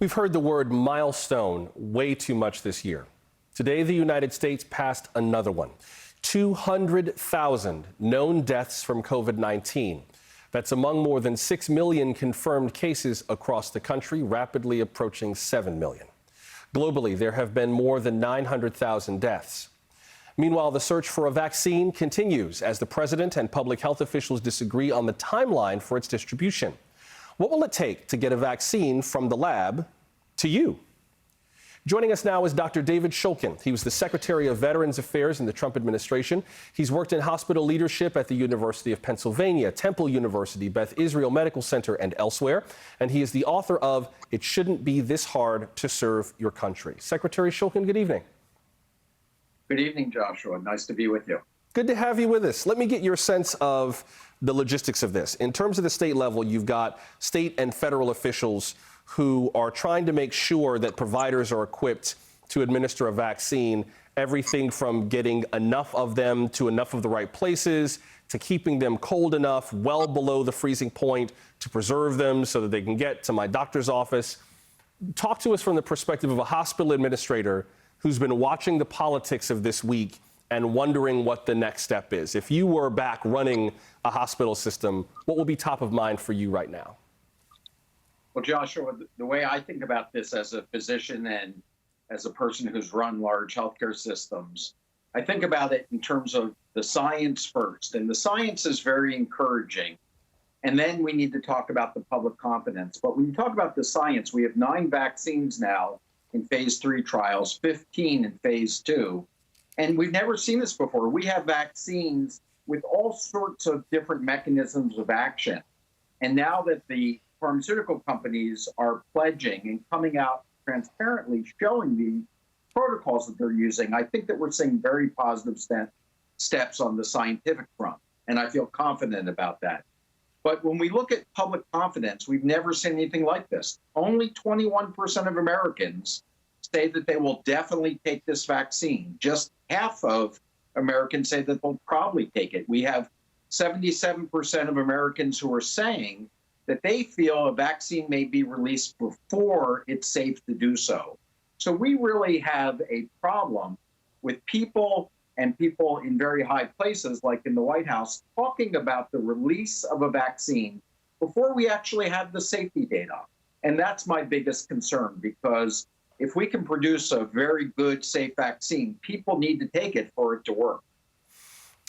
We've heard the word milestone way too much this year. Today, the United States passed another one. 200,000 known deaths from COVID-19. That's among more than 6 million confirmed cases across the country, rapidly approaching 7 million. Globally, there have been more than 900,000 deaths. Meanwhile, the search for a vaccine continues as the president and public health officials disagree on the timeline for its distribution. What will it take to get a vaccine from the lab to you? Joining us now is Dr. David Shulkin. He was the Secretary of Veterans Affairs in the Trump administration. He's worked in hospital leadership at the University of Pennsylvania, Temple University, Beth Israel Medical Center, and elsewhere. And he is the author of It Shouldn't Be This Hard to Serve Your Country. Secretary Shulkin, good evening. Good evening, Joshua. Nice to be with you. Good to have you with us. Let me get your sense of the logistics of this. In terms of the state level, you've got state and federal officials who are trying to make sure that providers are equipped to administer a vaccine, everything from getting enough of them to enough of the right places, to keeping them cold enough, well below the freezing point, to preserve them so that they can get to my doctor's office. Talk to us from the perspective of a hospital administrator who's been watching the politics of this week and wondering what the next step is. If you were back running a hospital system, what will be top of mind for you right now? Well, Joshua, the way I think about this as a physician and as a person who's run large healthcare systems, I think about it in terms of the science first. And the science is very encouraging. And then we need to talk about the public confidence. But when you talk about the science, we have 9 vaccines now in phase 3 trials, 15 in phase 2. And we've never seen this before. We have vaccines with all sorts of different mechanisms of action. And now that the pharmaceutical companies are pledging and coming out transparently showing the protocols that they're using, I think that we're seeing very positive steps on the scientific front. And I feel confident about that. But when we look at public confidence, we've never seen anything like this. Only 21% of Americans say that they will definitely take this vaccine. Just half of Americans say that they'll probably take it. We have 77% of Americans who are saying that they feel a vaccine may be released before it's safe to do so. So we really have a problem with people and people in very high places, like in the White House, talking about the release of a vaccine before we actually have the safety data. And that's my biggest concern, because if we can produce a very good, safe vaccine, people need to take it for it to work.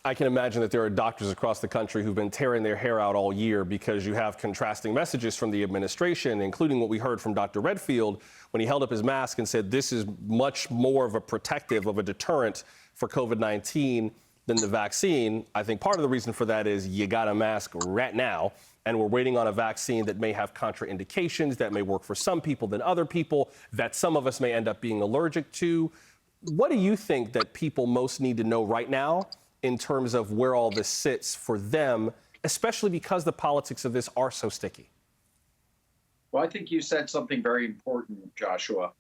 I can imagine that there are doctors across the country who've been tearing their hair out all year because you have contrasting messages from the administration, including what we heard from Dr. Redfield when he held up his mask and said this is much more of a protective, of a deterrent for COVID-19 than the vaccine. I think part of the reason for that is you got a mask right now, and we're waiting on a vaccine that may have contraindications, that may work for some people than other people, that some of us may end up being allergic to. What do you think that people most need to know right now in terms of where all this sits for them, especially because the politics of this are so sticky? Well, I think you said something very important, Joshua.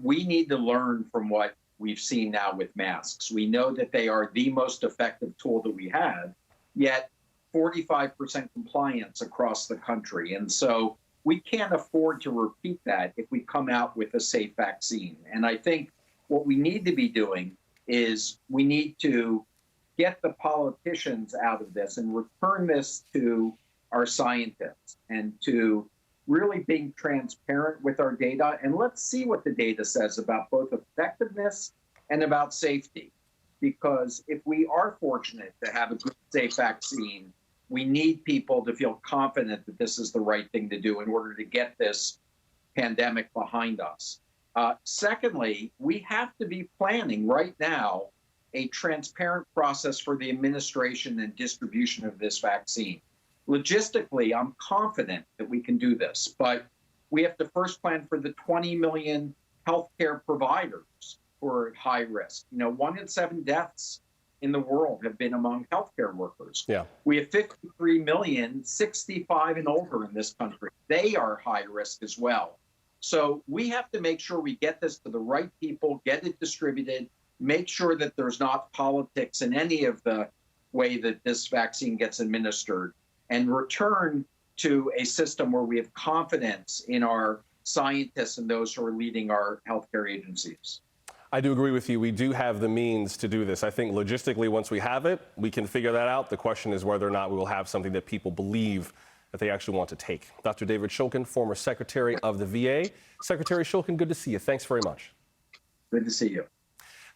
We need to learn from what we've seen now with masks. We know that they are the most effective tool that we have, yet 45% compliance across the country. And so we can't afford to repeat that if we come out with a safe vaccine. And I think what we need to be doing is we need to get the politicians out of this and return this to our scientists and to really being transparent with our data. And let's see what the data says about both effectiveness and about safety. Because if we are fortunate to have a good, safe vaccine, we need people to feel confident that this is the right thing to do in order to get this pandemic behind us. Secondly, we have to be planning right now a transparent process for the administration and distribution of this vaccine. Logistically, I'm confident that we can do this, but we have to first plan for the 20 million healthcare providers who are at high risk. 1 in 7 deaths in the world have been among healthcare workers. Yeah. We have 53 million 65 and older in this country. They are high risk as well. So we have to make sure we get this to the right people, get it distributed, make sure that there's not politics in any of the way that this vaccine gets administered, and return to a system where we have confidence in our scientists and those who are leading our healthcare agencies. I do agree with you. We do have the means to do this. I think logistically, once we have it, we can figure that out. The question is whether or not we will have something that people believe that they actually want to take. Dr. David Shulkin, former Secretary of the VA. Secretary Shulkin, good to see you. Thanks very much. Good to see you.